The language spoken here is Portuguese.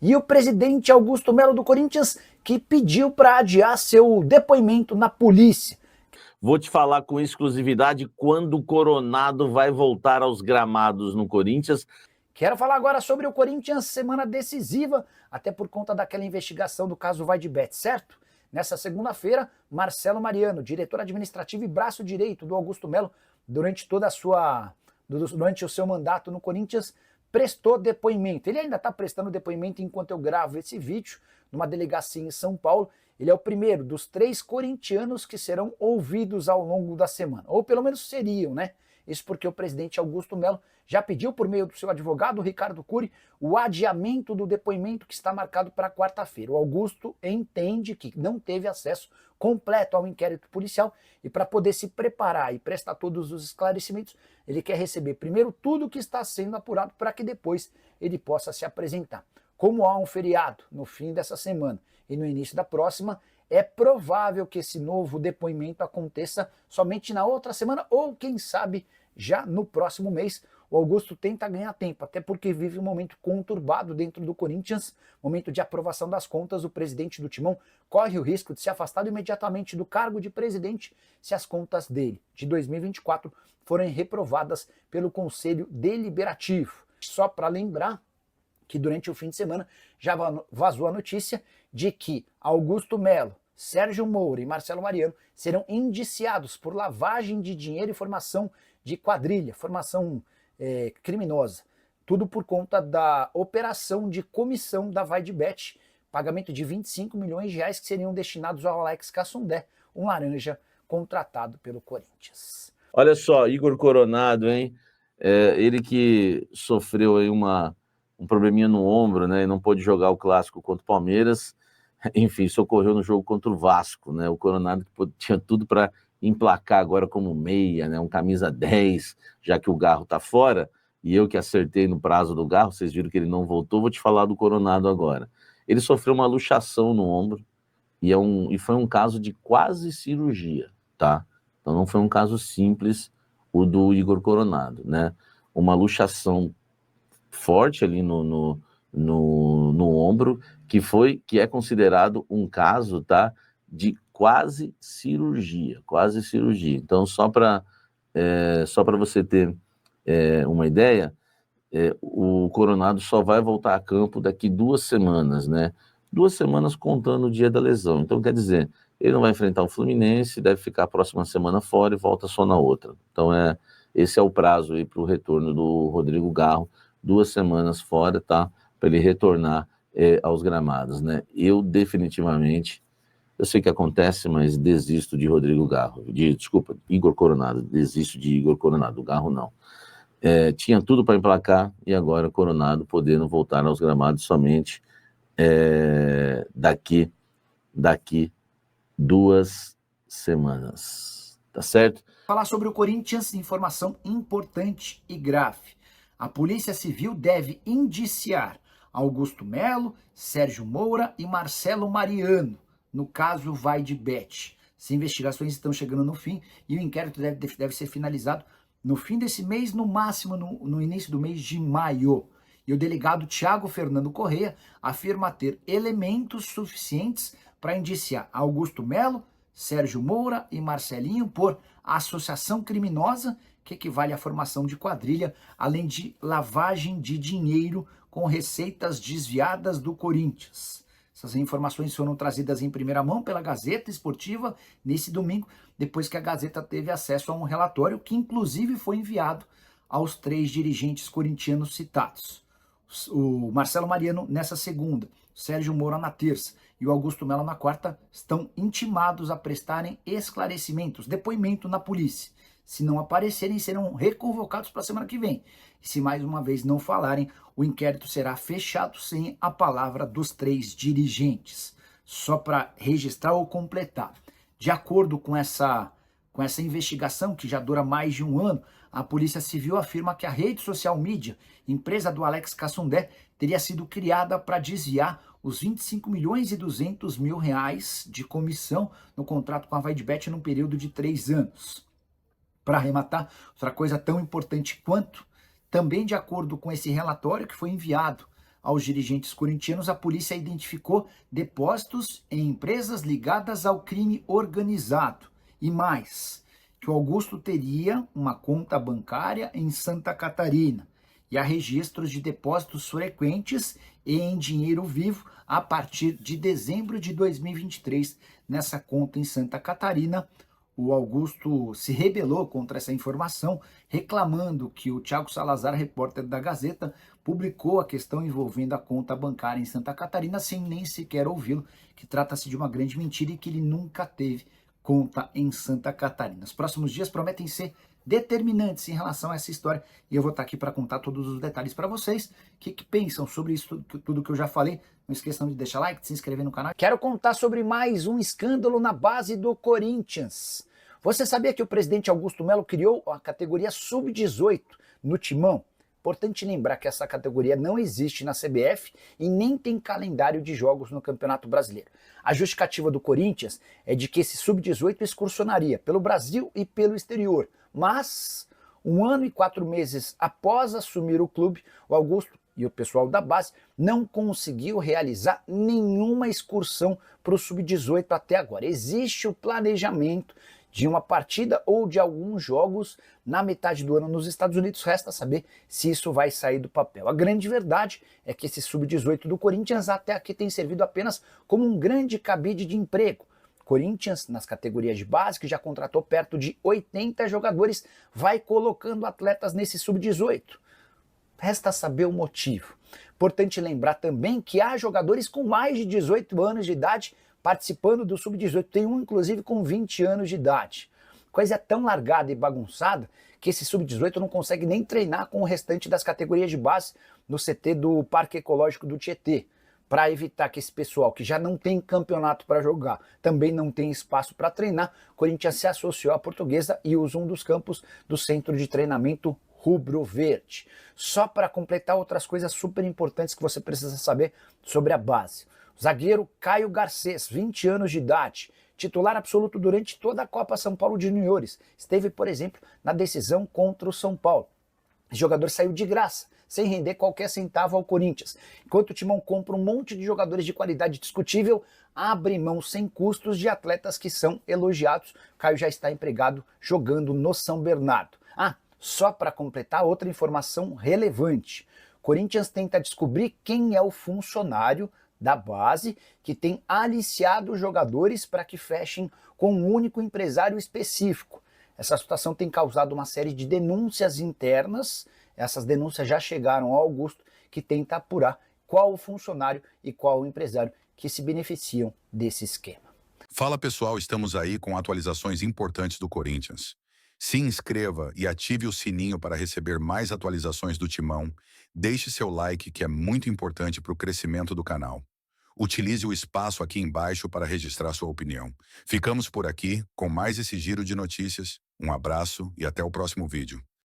E o presidente Augusto Melo do Corinthians, que pediu para adiar seu depoimento na polícia. Vou te falar com exclusividade quando o Coronado vai voltar aos gramados no Corinthians. Quero falar agora sobre o Corinthians, semana decisiva, até por conta daquela investigação do caso Vaidebet, certo? Nessa segunda-feira, Marcelo Mariano, diretor administrativo e braço direito do Augusto Melo, durante o seu mandato no Corinthians, prestou depoimento. Ele ainda está prestando depoimento enquanto eu gravo esse vídeo, numa delegacia em São Paulo. Ele é o primeiro dos 3 corintianos que serão ouvidos ao longo da semana, ou pelo menos seriam, né? Isso porque o presidente Augusto Melo já pediu, por meio do seu advogado, Ricardo Cury, o adiamento do depoimento que está marcado para quarta-feira. O Augusto entende que não teve acesso completo ao inquérito policial e, para poder se preparar e prestar todos os esclarecimentos, ele quer receber primeiro tudo o que está sendo apurado para que depois ele possa se apresentar. Como há um feriado no fim dessa semana e no início da próxima, é provável que esse novo depoimento aconteça somente na outra semana ou, quem sabe, já no próximo mês. O Augusto tenta ganhar tempo, até porque vive um momento conturbado dentro do Corinthians, momento de aprovação das contas. O presidente do Timão corre o risco de ser afastado imediatamente do cargo de presidente se as contas dele, de 2024, forem reprovadas pelo Conselho Deliberativo. Só para lembrar que durante o fim de semana já vazou a notícia de que Augusto Melo, Sérgio Moura e Marcelo Mariano serão indiciados por lavagem de dinheiro e formação de quadrilha, formação criminosa. Tudo por conta da operação de comissão da Vaidebet, pagamento de 25 milhões de reais que seriam destinados ao Alex Cassundé, um laranja contratado pelo Corinthians. Olha só, Igor Coronado, hein? Ele que sofreu aí um probleminha no ombro, né? E não pôde jogar o clássico contra o Palmeiras. Enfim, socorreu no jogo contra o Vasco, né? O Coronado que tinha tudo para emplacar agora como meia, né? Um camisa 10, já que o Garro tá fora, e eu que acertei no prazo do Garro, vocês viram que ele não voltou, vou te falar do Coronado agora. Ele sofreu uma luxação no ombro, e foi um caso de quase cirurgia, tá? Então não foi um caso simples o do Igor Coronado, né? Uma luxação forte ali no ombro, que é considerado um caso, tá, de quase cirurgia. Então, só para você ter uma ideia, o Coronado só vai voltar a campo daqui 2 semanas, né? 2 semanas contando o dia da lesão. Então, quer dizer, ele não vai enfrentar o Fluminense, deve ficar a próxima semana fora e volta só na outra. Então, esse é o prazo aí para o retorno do Rodrigo Garro, 2 semanas fora, tá? Para ele retornar aos gramados, né? Eu definitivamente, eu sei que acontece, mas desisto de Rodrigo Garro, desculpa, Igor Coronado, desisto de Igor Coronado, Garro não. Tinha tudo para emplacar e agora Coronado podendo voltar aos gramados somente daqui 2 semanas, tá certo? Falar sobre o Corinthians, informação importante e grave. A Polícia Civil deve indiciar Augusto Melo, Sérgio Moura e Marcelo Mariano, no caso Vaidebet. As investigações estão chegando no fim e o inquérito deve ser finalizado no fim desse mês, no máximo no início do mês de maio. E o delegado Thiago Fernando Corrêa afirma ter elementos suficientes para indiciar Augusto Melo, Sérgio Moura e Marcelinho por associação criminosa, que equivale à formação de quadrilha, além de lavagem de dinheiro com receitas desviadas do Corinthians. Essas informações foram trazidas em primeira mão pela Gazeta Esportiva nesse domingo, depois que a Gazeta teve acesso a um relatório que inclusive foi enviado aos 3 dirigentes corintianos citados. O Marcelo Mariano nessa segunda, o Sérgio Moura na terça e o Augusto Melo na quarta estão intimados a prestarem esclarecimentos, depoimento na polícia. Se não aparecerem, serão reconvocados para a semana que vem. E se mais uma vez não falarem, o inquérito será fechado sem a palavra dos 3 dirigentes. Só para registrar ou completar. De acordo com essa investigação, que já dura mais de 1 ano, a Polícia Civil afirma que a rede social mídia, empresa do Alex Cassundé, teria sido criada para desviar os 25 milhões e 200 mil reais de comissão no contrato com a Vaidebet num período de 3 anos. Para arrematar, outra coisa tão importante quanto, também de acordo com esse relatório que foi enviado aos dirigentes corintianos, a polícia identificou depósitos em empresas ligadas ao crime organizado. E mais, que o Augusto teria uma conta bancária em Santa Catarina. E há registros de depósitos frequentes em dinheiro vivo a partir de dezembro de 2023 nessa conta em Santa Catarina. O Augusto se rebelou contra essa informação, reclamando que o Thiago Salazar, repórter da Gazeta, publicou a questão envolvendo a conta bancária em Santa Catarina sem nem sequer ouvi-lo, que trata-se de uma grande mentira e que ele nunca teve conta em Santa Catarina. Os próximos dias prometem ser determinantes em relação a essa história e eu vou estar aqui para contar todos os detalhes para vocês. O que pensam sobre isso, tudo que eu já falei? Não esqueçam de deixar like, de se inscrever no canal. Quero contar sobre mais um escândalo na base do Corinthians. Você sabia que o presidente Augusto Melo criou a categoria Sub-18 no Timão? Importante lembrar que essa categoria não existe na CBF e nem tem calendário de jogos no Campeonato Brasileiro. A justificativa do Corinthians é de que esse Sub-18 excursionaria pelo Brasil e pelo exterior. Mas, 1 ano e 4 meses após assumir o clube, o Augusto e o pessoal da base não conseguiu realizar nenhuma excursão para o Sub-18 até agora. Existe o planejamento de uma partida ou de alguns jogos na metade do ano nos Estados Unidos, resta saber se isso vai sair do papel. A grande verdade é que esse Sub-18 do Corinthians até aqui tem servido apenas como um grande cabide de emprego. Corinthians, nas categorias de base, que já contratou perto de 80 jogadores, vai colocando atletas nesse Sub-18. Resta saber o motivo. Importante lembrar também que há jogadores com mais de 18 anos de idade participando do Sub-18, tem um inclusive com 20 anos de idade. Coisa é tão largada e bagunçada que esse Sub-18 não consegue nem treinar com o restante das categorias de base no CT do Parque Ecológico do Tietê, para evitar que esse pessoal que já não tem campeonato para jogar, também não tem espaço para treinar, o Corinthians se associou à Portuguesa e usa um dos campos do centro de treinamento rubro-verde. Só para completar outras coisas super importantes que você precisa saber sobre a base. Zagueiro Caio Garcês, 20 anos de idade, titular absoluto durante toda a Copa São Paulo de Juniores. Esteve, por exemplo, na decisão contra o São Paulo. O jogador saiu de graça, sem render qualquer centavo ao Corinthians. Enquanto o Timão compra um monte de jogadores de qualidade discutível, abre mão sem custos de atletas que são elogiados. Caio já está empregado jogando no São Bernardo. Só para completar, outra informação relevante. Corinthians tenta descobrir quem é o funcionário da base que tem aliciado os jogadores para que fechem com um único empresário específico. Essa situação tem causado uma série de denúncias internas. Essas denúncias já chegaram ao Augusto, que tenta apurar qual o funcionário e qual o empresário que se beneficiam desse esquema. Fala pessoal, estamos aí com atualizações importantes do Corinthians. Se inscreva e ative o sininho para receber mais atualizações do Timão. Deixe seu like, que é muito importante para o crescimento do canal. Utilize o espaço aqui embaixo para registrar sua opinião. Ficamos por aqui com mais esse giro de notícias. Um abraço e até o próximo vídeo.